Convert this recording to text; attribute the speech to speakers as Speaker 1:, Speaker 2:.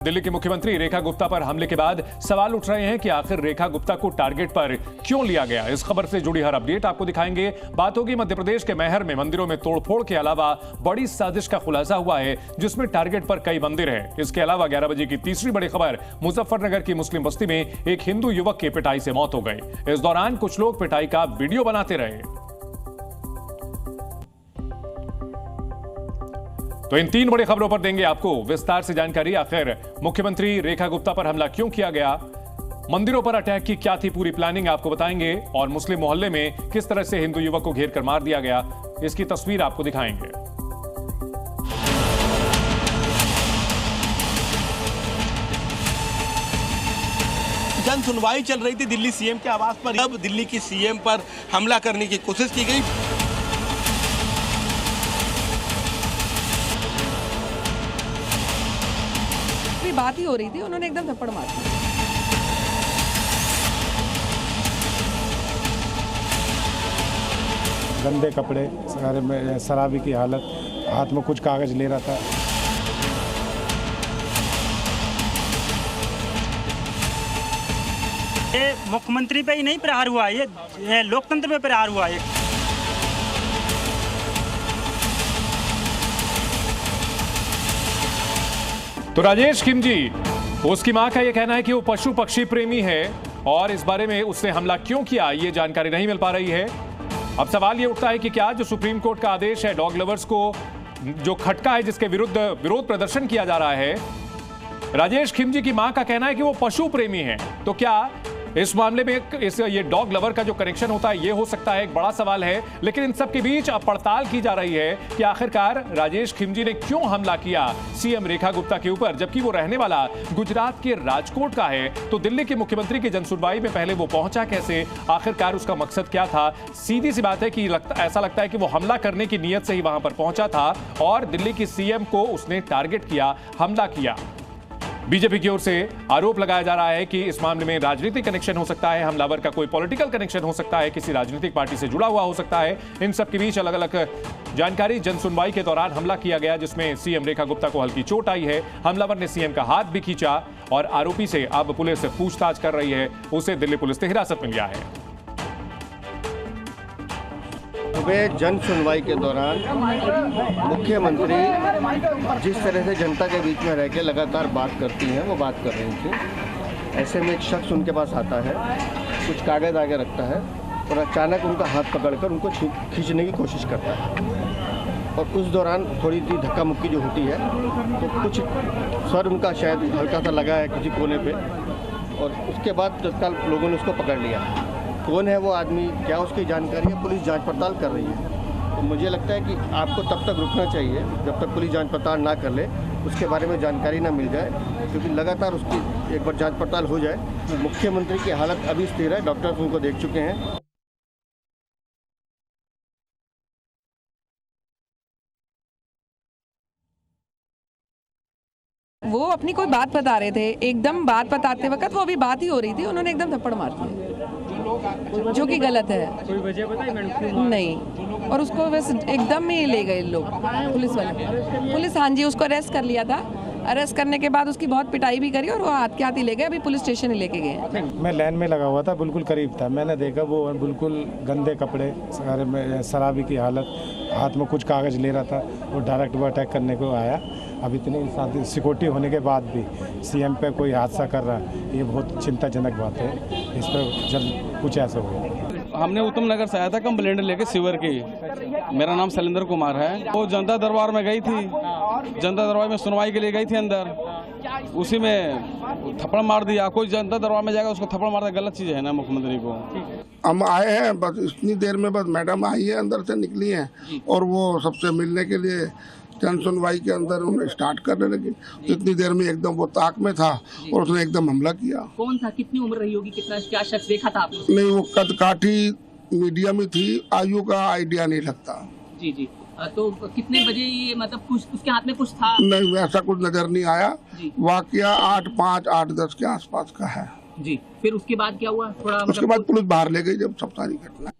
Speaker 1: दिल्ली की मुख्यमंत्री रेखा गुप्ता पर हमले के बाद सवाल उठ रहे हैं कि आखिर रेखा गुप्ता को टारगेट पर क्यों लिया गया। इस खबर से जुड़ी हर अपडेट आपको दिखाएंगे। बात होगी मध्य प्रदेश के मैहर में मंदिरों में तोड़फोड़ के अलावा बड़ी साजिश का खुलासा हुआ है, जिसमें टारगेट पर कई मंदिर हैं। इसके अलावा 11 बजे की तीसरी बड़ी खबर, मुजफ्फरनगर की मुस्लिम बस्ती में एक हिंदू युवक की पिटाई से मौत हो गई। इस दौरान कुछ लोग पिटाई का वीडियो बनाते रहे। तो इन तीन बड़ी खबरों पर देंगे आपको विस्तार से जानकारी। आखिर मुख्यमंत्री रेखा गुप्ता पर हमला क्यों किया गया, मंदिरों पर अटैक की क्या थी पूरी प्लानिंग आपको बताएंगे, और मुस्लिम मोहल्ले में किस तरह से हिंदू युवक को घेर कर मार दिया गया, इसकी तस्वीर आपको दिखाएंगे।
Speaker 2: जन सुनवाई चल रही थी दिल्ली सीएम के आवास पर, अब दिल्ली की सीएम पर हमला करने की कोशिश की गई।
Speaker 3: बात ही हो रही थी, उन्होंने एकदम थप्पड़ मार दिया।
Speaker 4: गंदे कपड़े, शराबी की हालत, हाथ में कुछ कागज ले रहा था।
Speaker 5: ये मुख्यमंत्री पे ही नहीं प्रहार हुआ, ये लोकतंत्र पे प्रहार हुआ है।
Speaker 1: तो राजेश खिमजी, उसकी मां का यह कहना है कि वो पशु पक्षी प्रेमी है, और इस बारे में उसने हमला क्यों किया ये जानकारी नहीं मिल पा रही है। अब सवाल ये उठता है कि क्या जो सुप्रीम कोर्ट का आदेश है, डॉग लवर्स को जो खटका है जिसके विरुद्ध विरोध प्रदर्शन किया जा रहा है, राजेश खिमजी की मां का कहना है कि वो पशु प्रेमी है, तो क्या इस मामले में ये डॉग लवर का जो कनेक्शन होता है ये हो सकता है, एक बड़ा सवाल है। लेकिन इन सब के बीच अब पड़ताल की जा रही है कि आखिरकार राजेश खिमजी ने क्यों हमला किया सीएम रेखा गुप्ता के ऊपर, जबकि वो रहने वाला गुजरात के राजकोट का है। तो दिल्ली के मुख्यमंत्री की जनसुनवाई में पहले वो पहुंचा कैसे, आखिरकार उसका मकसद क्या था। सीधी सी बात है कि ऐसा लगता है कि वो हमला करने की नीयत से ही वहां पर पहुंचा था और दिल्ली की सीएम को उसने टारगेट किया, हमला किया। बीजेपी की ओर से आरोप लगाया जा रहा है कि इस मामले में राजनीतिक कनेक्शन हो सकता है, हमलावर का कोई पॉलिटिकल कनेक्शन हो सकता है, किसी राजनीतिक पार्टी से जुड़ा हुआ हो सकता है। इन सब के बीच अलग अलग जानकारी। जनसुनवाई के दौरान हमला किया गया जिसमें सीएम रेखा गुप्ता को हल्की चोट आई है। हमलावर ने सीएम का हाथ भी खींचा और आरोपी से अब पुलिस पूछताछ कर रही है। उसे दिल्ली पुलिस ने हिरासत में लिया है।
Speaker 6: सुबह जन सुनवाई के दौरान मुख्यमंत्री जिस तरह से जनता के बीच में रह के लगातार बात करती हैं, वो बात कर रही थी। ऐसे में एक शख्स उनके पास आता है, कुछ कागज आगे रखता है और अचानक उनका हाथ पकड़कर उनको खींचने की कोशिश करता है। और उस दौरान थोड़ी सी धक्का मुक्की जो होती है, तो कुछ स्वर उनका शायद हल्का सा लगा है किसी कोने पे, और उसके बाद तत्काल लोगों ने उसको पकड़ लिया। कौन है वो आदमी, क्या उसकी जानकारी है, पुलिस जांच पड़ताल कर रही है। तो मुझे लगता है कि आपको तब तक रुकना चाहिए जब तक पुलिस जांच पड़ताल ना कर ले, उसके बारे में जानकारी ना मिल जाए, क्योंकि लगातार उसकी एक बार जांच पड़ताल हो जाए। मुख्यमंत्री की हालत अभी स्थिर है, डॉक्टर्स उनको देख चुके हैं।
Speaker 3: वो अपनी कोई बात बता रहे थे, एकदम बात बताते वक्त वो अभी बात ही हो रही थी, उन्होंने एकदम थप्पड़ मार दिया, जो कि गलत है।
Speaker 5: कोई वजह बताई मैडम?
Speaker 3: नहीं, और उसको बस एकदम ही ले गए लोग, पुलिस वाले। पुलिस, हाँ जी, उसको अरेस्ट कर लिया था। अरेस्ट करने के बाद उसकी बहुत पिटाई भी करी और वो हाथ के हाथ ही ले गए, अभी पुलिस स्टेशन ही लेके गए।
Speaker 4: मैं लाइन में लगा हुआ था, बिल्कुल करीब था। मैंने देखा वो बिल्कुल गंदे कपड़े, शराबी की हालत, हाथ में कुछ कागज ले रहा था। वो डायरेक्ट वो अटैक करने को आया। अब इतनी सिक्योरिटी होने के बाद भी सीएम पे कोई हादसा कर रहा है, ये बहुत चिंताजनक बात है। इस पर जल्द कुछ ऐसा हो।
Speaker 7: हमने उत्तम नगर से आया था कंप्लेंट लेके सीवर की। मेरा नाम शैलेंद्र कुमार है। वो जनता दरबार में गई थी, जनता दरबार में सुनवाई के लिए गई थी अंदर, उसी में थप्पड़ मार दिया। कोई जनता दरबार में जाएगा उसको थप्पड़ मारना गलत चीज़ है ना मुख्यमंत्री को।
Speaker 8: हम आए हैं, बस इतनी देर में बस मैडम आई है, अंदर से निकली हैं और वो सबसे मिलने के लिए जन सुनवाई के अंदर उन्हें स्टार्ट करने लगी। तो इतनी देर में एकदम वो ताक में था और उसने एकदम हमला किया।
Speaker 9: कौन था, कितनी उम्र रही होगी, कितना, क्या शख्स देखा था आपने?
Speaker 8: नहीं, वो कदकाठी मीडियम में थी, आयु का आइडिया नहीं लगता।
Speaker 9: जी जी, तो कितने बजे ये, मतलब कुछ उसके हाथ में कुछ था?
Speaker 8: नहीं, वैसा कुछ नजर नहीं आया। वाकया 8:05, 8:10 के आसपास का है।
Speaker 9: जी, फिर उसके बाद क्या हुआ? थोड़ा
Speaker 8: उसके बाद पुलिस बाहर ले गई जब सब सारी घटना